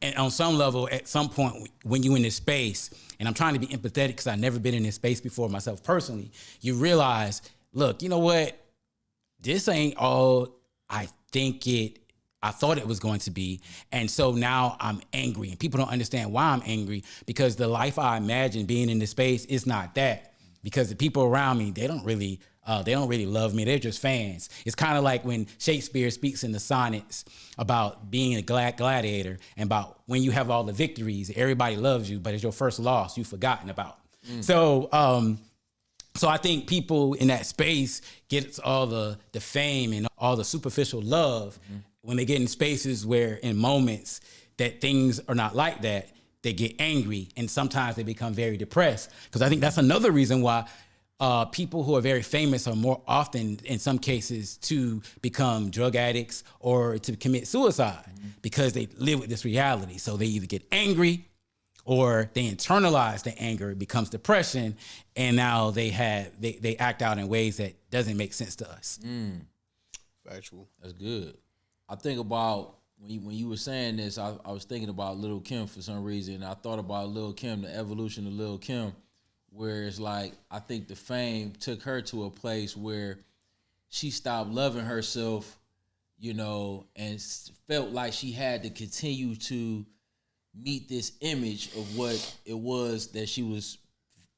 and on some level, at some point, when you're in this space, and I'm trying to be empathetic because I've never been in this space before myself personally, you realize, look, you know what? This ain't all I thought it was going to be. And so now I'm angry, and people don't understand why I'm angry, because the life I imagine being in this space is not that, because the people around me, they don't really love me. They're just fans. It's kind of like when Shakespeare speaks in the sonnets about being a gladiator, and about when you have all the victories, everybody loves you, but it's your first loss you've forgotten about. So I think people in that space get all the fame and all the superficial love. When they get in spaces where, in moments that things are not like that, they get angry, and sometimes they become very depressed. Because I think that's another reason why people who are very famous are more often, in some cases, to become drug addicts or to commit suicide, because they live with this reality. So they either get angry or they internalize the anger, it becomes depression, and now they act out in ways that doesn't make sense to us. Factual. That's good. I think about when you were saying this, I was thinking about Lil' Kim for some reason. I thought about Lil' Kim, the evolution of Lil' Kim, where it's like, I think the fame took her to a place where she stopped loving herself, you know, and felt like she had to continue to meet this image of what it was that she was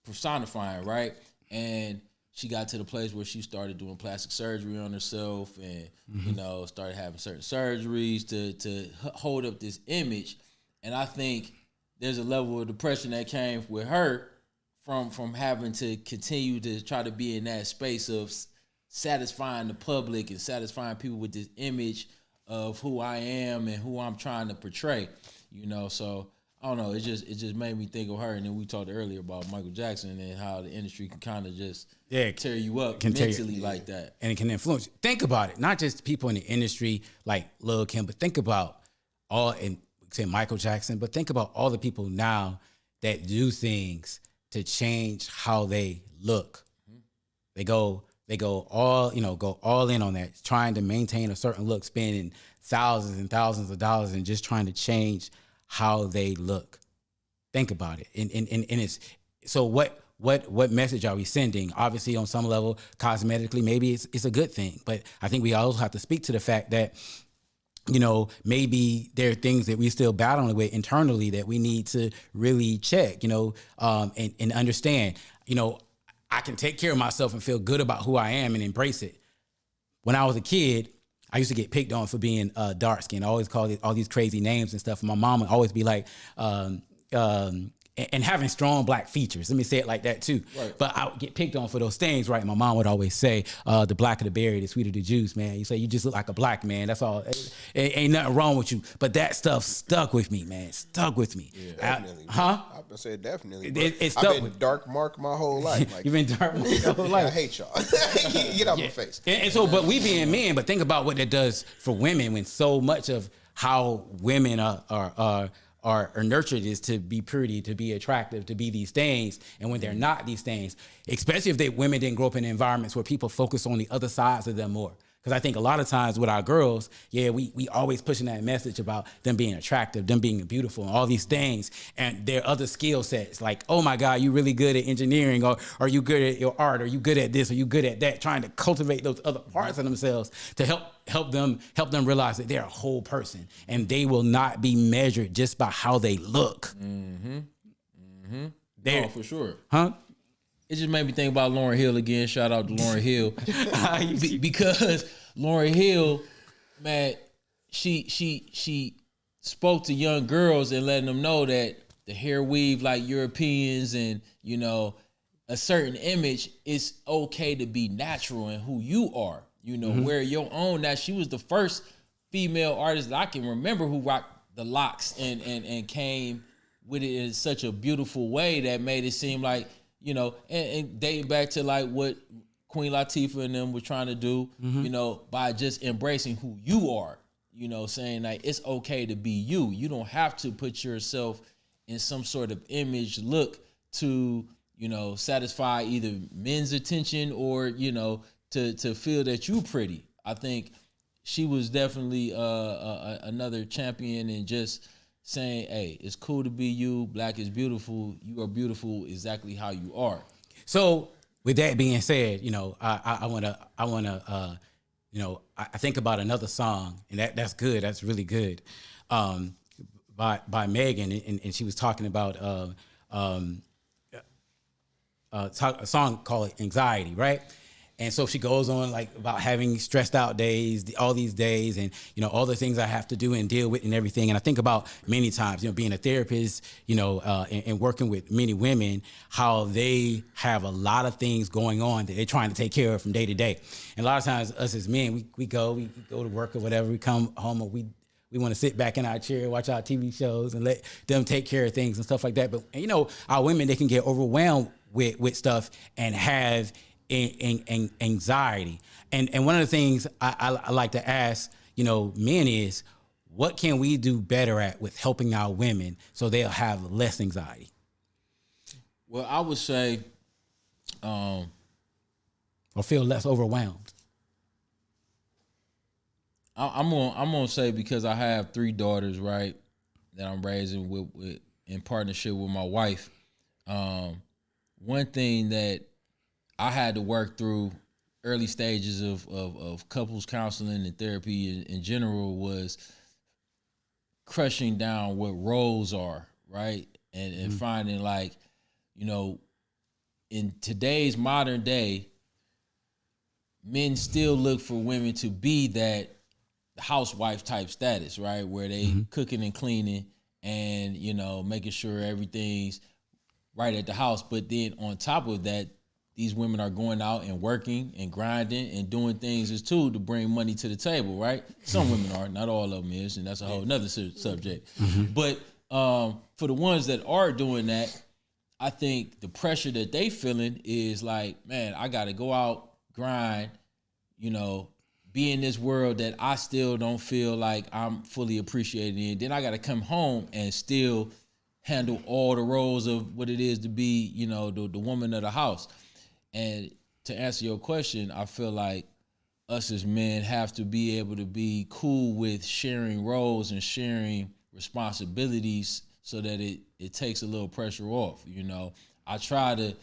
personifying, right? And she got to the place where she started doing plastic surgery on herself, and you know, started having certain surgeries to hold up this image. And I think there's a level of depression that came with her from having to continue to try to be in that space of satisfying the public and satisfying people with this image of who I am and who I'm trying to portray. You know, so I don't know. It just made me think of her. And then we talked earlier about Michael Jackson and how the industry can kind of just tear you up mentally like that. And it can influence you. Think about it. Not just people in the industry like Lil' Kim, but think about say Michael Jackson, but think about all the people now that do things to change how they look. They go all in on that, trying to maintain a certain look, spending thousands and thousands of dollars and just trying to change how they look. Think about it. And it's so what message are we sending? Obviously, on some level, cosmetically, maybe it's a good thing. But I think we also have to speak to the fact that, you know, maybe there are things that we still battling with internally that we need to really check, you know, and understand, you know, I can take care of myself and feel good about who I am and embrace it. When I was a kid, I used to get picked on for being dark skinned. I always called it all these crazy names and stuff. And my mom would always be like, and having strong black features. Let me say it like that too. Right. But I would get picked on for those things, right? My mom would always say, the blacker the berry, the sweeter the juice, man. You say, you just look like a black man. That's all. Ain't nothing wrong with you. But that stuff stuck with me, man. Stuck with me. Yeah, definitely. Huh? I said definitely. It stuck I've been dark mark my whole life. Like, You've been dark mark your whole life. I hate y'all. Get out my face. And so, but we being men, but think about what it does for women when so much of how women are nurtured is to be pretty, to be attractive, to be these things. And when they're not these things, especially if women didn't grow up in environments where people focus on the other sides of them more. Because I think a lot of times with our girls, we always pushing that message about them being attractive, them being beautiful, and all these things, and their other skill sets. Like, oh my God, you really good at engineering, or are you good at your art, or you good at this, or you good at that? Trying to cultivate those other parts of themselves to help them realize that they're a whole person, and they will not be measured just by how they look. No, for sure. Huh? It just made me think about Lauryn Hill again. Shout out to Lauryn Hill. Because Lauryn Hill, man, she spoke to young girls and letting them know that the hair weave like Europeans and, you know, a certain image, it's okay to be natural in who you are. You know, wear your own. Now, she was the first female artist that I can remember who rocked the locks and came with it in such a beautiful way that made it seem like, you know, and dating back to like what Queen Latifah and them were trying to do, you know, by just embracing who you are, you know, saying like it's okay to be you. You don't have to put yourself in some sort of image look to, you know, satisfy either men's attention or, you know, to feel that you pretty. I think she was definitely another champion in just saying, hey, it's cool to be you. Black is beautiful. You are beautiful exactly how you are. So with that being said, you know, I wanna, you know, I think about another song, and that's good. That's really good, by Megan, and she was talking about a song called Anxiety, right? And so she goes on like about having stressed out days, all these days, and, you know, all the things I have to do and deal with and everything. And I think about many times, you know, being a therapist, you know, and working with many women, how they have a lot of things going on that they're trying to take care of from day to day. And a lot of times us as men, we go to work or whatever, we come home and we want to sit back in our chair, watch our TV shows and let them take care of things and stuff like that. But, you know, our women, they can get overwhelmed with stuff and have anxiety. And one of the things I like to ask, you know, men is, what can we do better at with helping our women so they'll have less anxiety? Well, I would say, or feel less overwhelmed. I'm gonna say, because I have 3 daughters, right, that I'm raising with in partnership with my wife. One thing that I had to work through early stages of couples counseling and therapy in general was crushing down what roles are, right? And finding, like, you know, in today's modern day, men still look for women to be that housewife type status, right? Where they cooking and cleaning and, you know, making sure everything's right at the house. But then on top of that, these women are going out and working and grinding and doing things as too to bring money to the table, right? Some women are, not all of them is, and that's a whole nother subject. But for the ones that are doing that, I think the pressure that they feeling is like, man, I got to go out, grind, you know, be in this world that I still don't feel like I'm fully appreciated in. Then I got to come home and still handle all the roles of what it is to be, you know, the woman of the house. And to answer your question, I feel like us as men have to be able to be cool with sharing roles and sharing responsibilities so that it takes a little pressure off. You know, I try to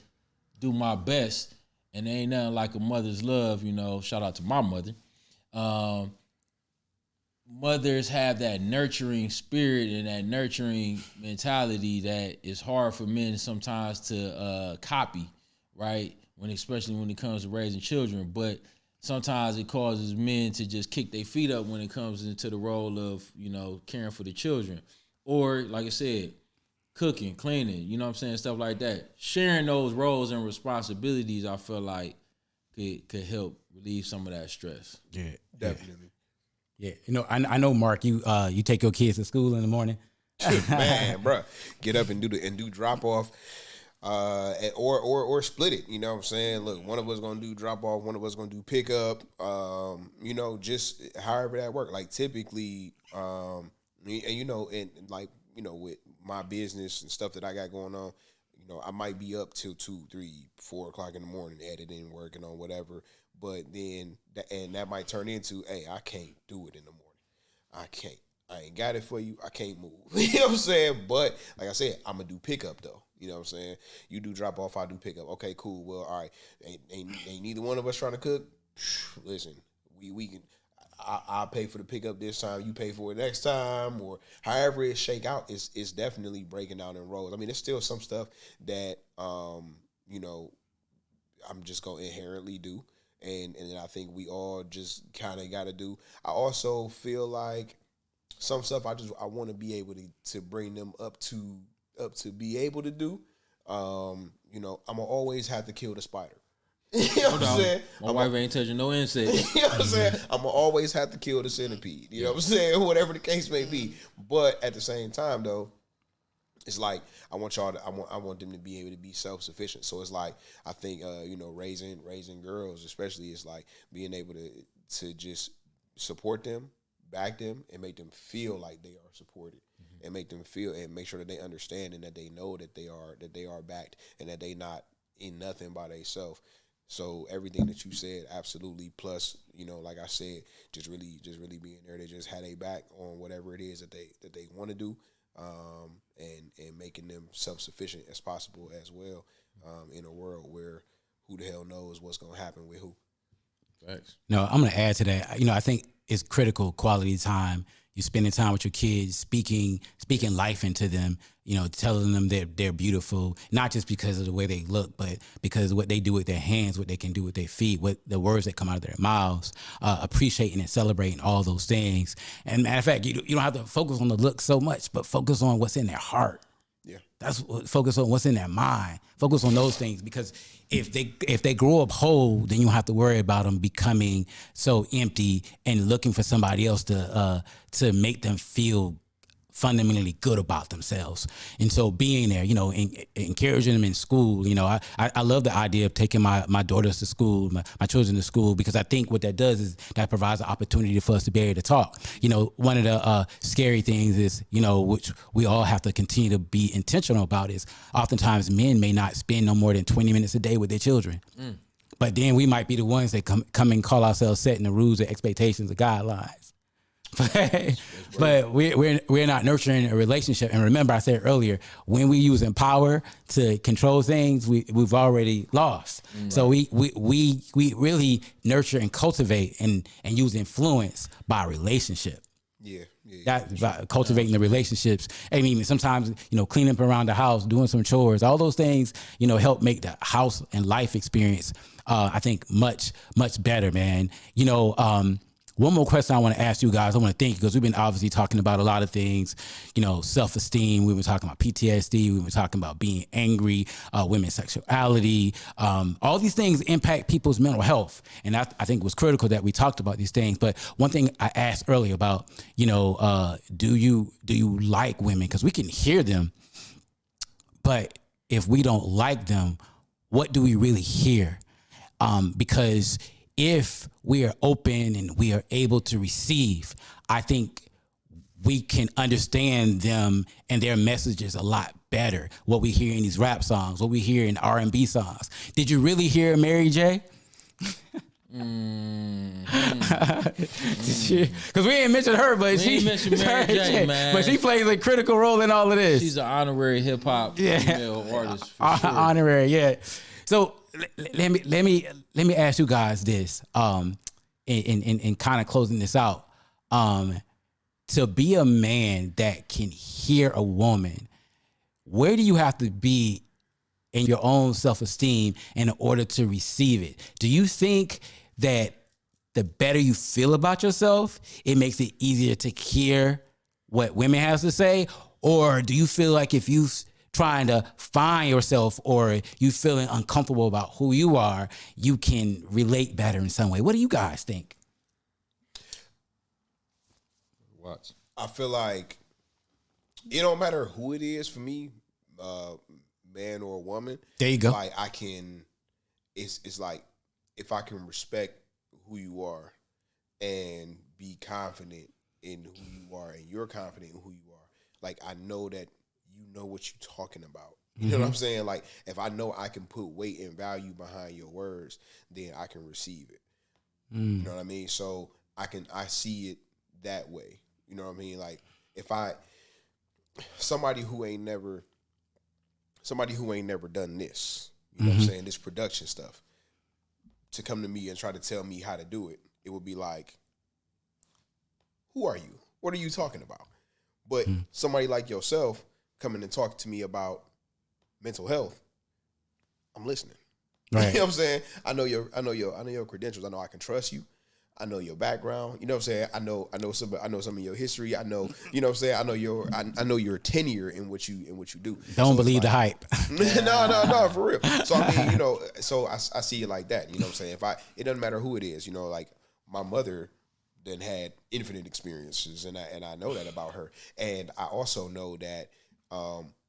do my best, and there ain't nothing like a mother's love. You know, shout out to my mother. Mothers have that nurturing spirit and that nurturing mentality that is hard for men sometimes to copy, right? Especially when it comes to raising children. But sometimes it causes men to just kick their feet up when it comes into the role of, you know, caring for the children. Or, like I said, cooking, cleaning, you know what I'm saying, stuff like that. Sharing those roles and responsibilities, I feel like could help relieve some of that stress. Yeah, Definitely. Yeah, you know, I know, Mark. You take your kids to school in the morning. Man, bro, get up and do drop off, or split it. You know what I'm saying? Look, one of us gonna do drop off, one of us gonna do pick up. You know, just however that work. Like typically, and you know, and like you know, with my business and stuff that I got going on, you know, I might be up till 2, 3, 4 o'clock in the morning editing, working on whatever. But then, that might turn into, hey, I can't do it in the morning. I can't. I ain't got it for you. I can't move. You know what I'm saying? But like I said, I'm gonna do pickup though. You know what I'm saying? You do drop off, I do pickup. Okay, cool. Well, all right. Ain't neither one of us trying to cook. Listen, we can. I'll pay for the pickup this time. You pay for it next time, or however it shake out. It's definitely breaking down in roles. I mean, there's still some stuff that you know, I'm just gonna inherently do. And I think we all just kind of got to do. I also feel like some stuff I want to be able to bring them up to be able to do. You know, I'm gonna always have to kill the spider. You know what I'm saying? My wife ain't touching no insects. You know what I'm saying? I'm gonna always have to kill the centipede. You know what I'm saying? Whatever the case may be. But at the same time, though, it's like I want them to be able to be self-sufficient. So it's like I think you know, raising girls especially is like being able to just support them, back them, and make them feel like they are supported, and make them feel and make sure that they understand and that they know that they are backed and that they not in nothing by themselves. So everything that you said, absolutely. Plus, you know, like I said, just really being there to just have their back on whatever it is that they want to do. And making them self-sufficient as possible as well, in a world where who the hell knows what's going to happen with who. Thanks. No, I'm going to add to that. You know, I think it's critical quality time. You're spending time with your kids, speaking life into them, you know, telling them they're beautiful, not just because of the way they look, but because of what they do with their hands, what they can do with their feet, what the words that come out of their mouths, appreciating and celebrating all those things. And matter of fact, you don't have to focus on the look so much, but focus on what's in their heart. Yeah. Focus on what's in their mind. Focus on those things, because if they grow up whole, then you don't have to worry about them becoming so empty and looking for somebody else to make them feel fundamentally good about themselves. And so being there, you know, encouraging them in school, you know, I love the idea of taking my daughters to school, my children to school, because I think what that does is that provides an opportunity for us to be able to talk. You know, one of the scary things is, you know, which we all have to continue to be intentional about, is oftentimes men may not spend no more than 20 minutes a day with their children. But then we might be the ones that come and call ourselves setting the rules and expectations of guidelines. But we're not nurturing a relationship. And remember, I said earlier, when we using power to control things, we've already lost. Right. So we really nurture and cultivate and use influence by relationship. Yeah. That's by cultivating the relationships. I mean, sometimes, you know, cleaning up around the house, doing some chores, all those things, you know, help make the house and life experience, I think, much, much better, man. You know, one more question I want to ask you guys. I want to thank you, because we've been obviously talking about a lot of things, you know, self-esteem. We've been talking about PTSD. We've been talking about being angry, women's sexuality. All these things impact people's mental health. And I think it was critical that we talked about these things. But one thing I asked earlier about, you know, do you like women? Because we can hear them, but if we don't like them, what do we really hear? Because if we are open and we are able to receive, I think we can understand them and their messages a lot better. What we hear in these rap songs, what we hear in R&B songs. Did you really hear Mary J? Because we ain't mentioned her, but We ain't mentioned Mary J, man. But she plays a critical role in all of this. She's an honorary hip hop female artist. For sure. Honorary, yeah. So let me ask you guys this, in kind of closing this out. To be a man that can hear a woman, where do you have to be in your own self-esteem in order to receive it? Do you think that the better you feel about yourself, it makes it easier to hear what women have to say? Or do you feel like if you trying to find yourself or you feeling uncomfortable about who you are, you can relate better in some way? What do you guys think? Watch. I feel like it don't matter who it is for me, man or woman. There you go. Like I can, it's like if I can respect who you are and be confident in who you are and you're confident in who you are. Like I know that you know what you're talking about. You know what I'm saying? Like if I know I can put weight and value behind your words, then I can receive it. You know what I mean? So I see it that way. You know what I mean? Like if somebody who ain't never done this, you know what I'm saying, this production stuff, to come to me and try to tell me how to do it, it would be like, who are you? What are you talking about? But somebody like yourself coming and talking to me about mental health, I'm listening. Right. You know what I'm saying? I know your credentials. I know I can trust you. I know your background. You know what I'm saying? I know some of your history. I know, you know what I'm saying? I know your tenure in what you do. Don't believe the hype. No, for real. So I mean, you know, so I see it like that. You know what I'm saying? It doesn't matter who it is, you know, like my mother then had infinite experiences and I know that about her. And I also know that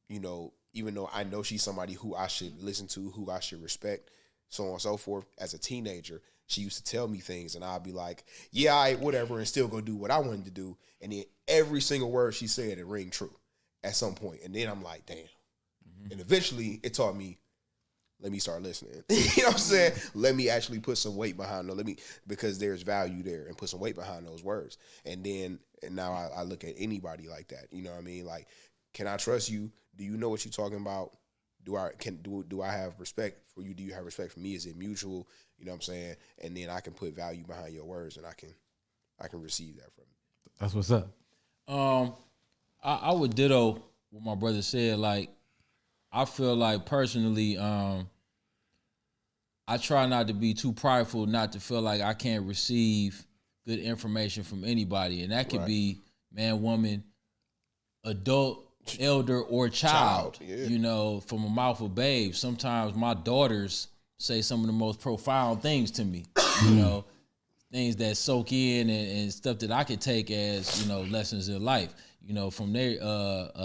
you know, even though I know she's somebody who I should listen to, who I should respect, so on and so forth, as a teenager, she used to tell me things and I'd be like, yeah, all right, whatever, and still go do what I wanted to do. And then every single word she said, it rang true at some point. And then I'm like, damn. And eventually it taught me, let me start listening. You know what I'm saying? Let me actually put some weight behind them. Because there's value there, and put some weight behind those words. And now I look at anybody like that. You know what I mean? Like, can I trust you? Do you know what you're talking about? Do I have respect for you? Do you have respect for me? Is it mutual? You know what I'm saying? And then I can put value behind your words, and I can receive that from you. That's what's up. I would ditto what my brother said. Like, I feel like personally, I try not to be too prideful, not to feel like I can't receive good information from anybody, and that could be man, woman, adult, elder, or child. Yeah. You know, from a mouth of babes. Sometimes my daughters say some of the most profound things to me. You know, things that soak in and stuff that I could take as, you know, lessons in life. You know, from their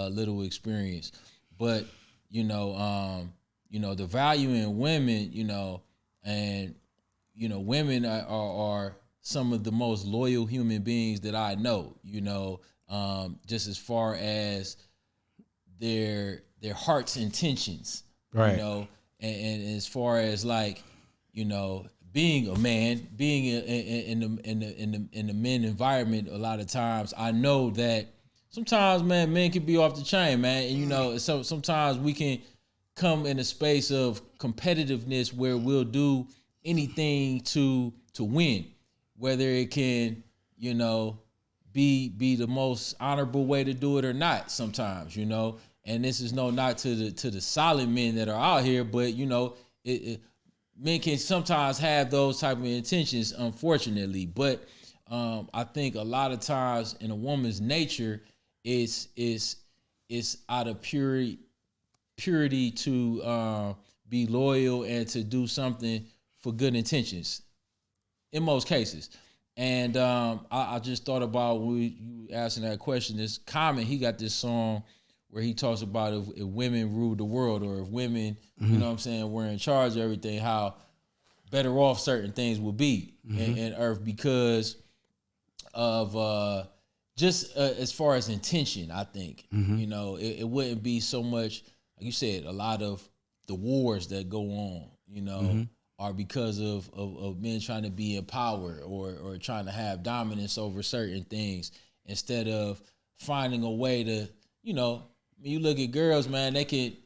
little experience. But you know, the value in women. You know, and you know, women are some of the most loyal human beings that I know. You know, just as far as their heart's intentions, right? You know, and as far as like, you know, being a man, being in the men environment, a lot of times I know that sometimes, man, men can be off the chain, man, and you know, so sometimes we can come in a space of competitiveness where we'll do anything to win, whether it can, you know, be the most honorable way to do it or not sometimes, you know. And this is no knock to the solid men that are out here, but you know, men can sometimes have those type of intentions, unfortunately. But I think a lot of times in a woman's nature, it's out of purity to be loyal and to do something for good intentions in most cases. And I just thought about when you asking that question. This Common, he got this song where he talks about if women ruled the world, or if women, you know what I'm saying, were in charge of everything, how better off certain things would be in Earth because of just as far as intention, I think. You know, it wouldn't be so much, like you said, a lot of the wars that go on, you know. are because of men trying to be in power or trying to have dominance over certain things instead of finding a way to, you know, when you look at girls, man, they can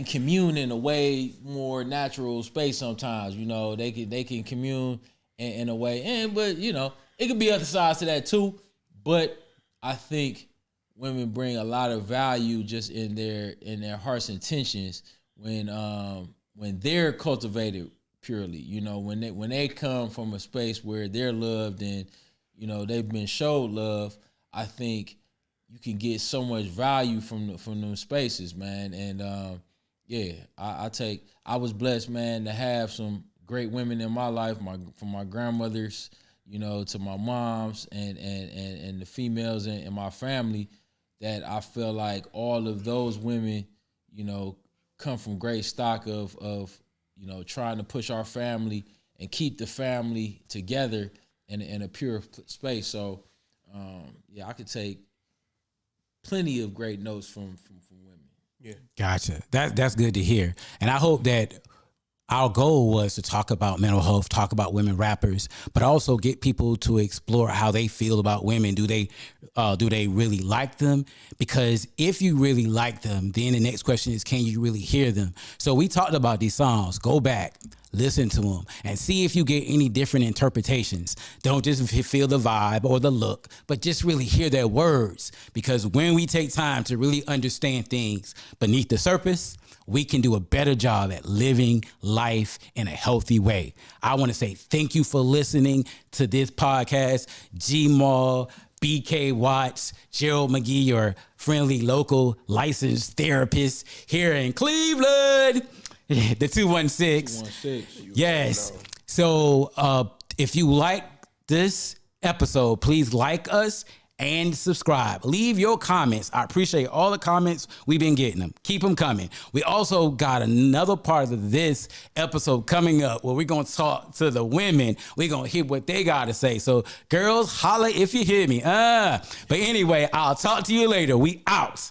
commune in a way more natural space sometimes. You know, they can commune in a way, but you know, it could be other sides to that too. But I think women bring a lot of value just in their heart's intentions when they're cultivated purely. You know, when they come from a space where they're loved and, you know, they've been showed love, I think you can get so much value from them spaces, man. And I was blessed, man, to have some great women in my life, from my grandmothers, you know, to my moms and the females in my family, that I feel like all of those women, you know, come from great stock of you know, trying to push our family and keep the family together in a pure space. So I could take plenty of great notes from women. Yeah. Gotcha. That's good to hear. And I hope that our goal was to talk about mental health, talk about women rappers, but also get people to explore how they feel about women. Do they really like them? Because if you really like them, then the next question is, can you really hear them? So we talked about these songs. Go back, listen to them, and see if you get any different interpretations. Don't just feel the vibe or the look, but just really hear their words. Because when we take time to really understand things beneath the surface, we can do a better job at living life in a healthy way. I want to say thank you for listening to this podcast. G-Mal, BK Watts, Gerald McGee, your friendly local licensed therapist here in Cleveland. The 216. Yes. So if you like this episode, please like us and subscribe. Leave your comments. I appreciate all the comments. We've been getting them. Keep them coming. We also got another part of this episode coming up where we're going to talk to the women. We're going to hear what they got to say. So girls, holla if you hear me. But anyway, I'll talk to you later. We out.